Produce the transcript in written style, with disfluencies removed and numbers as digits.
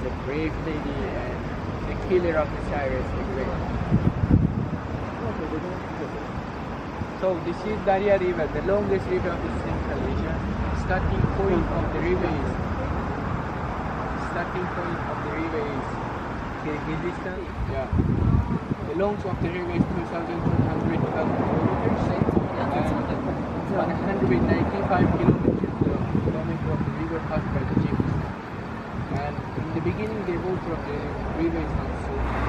the brave lady and the killer of the Cyrus the Great. So this is Darya River, the longest river of Central Asia. Starting point of the river is Kyrgyzstan. Yeah. The length of the river is 2,212 kilometers and 195 kilometers of the river passed by the Egypt. And in the beginning the water of the river is not so